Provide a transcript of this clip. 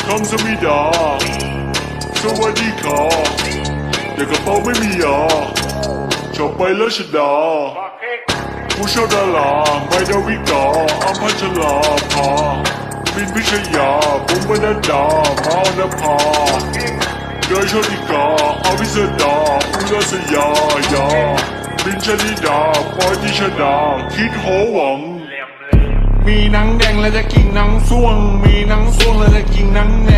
คำสมิดาสวัสดีค่ะแต่กระเป๋าไม่มีชอบไปแล้วชดาผู้ชอบดาราไม่ดาวิกาอัมพัชราภาบินพิชยาบุ๋มบรรดามาอนภาเดยโชติกาอวิสดาอุลสยายาบินชลิดาปอยติชดาคิดโหวังมีหนังแดงแล้วจะกินหนังส่วงมีหนังส่วงแล้วจะกินหนังแดง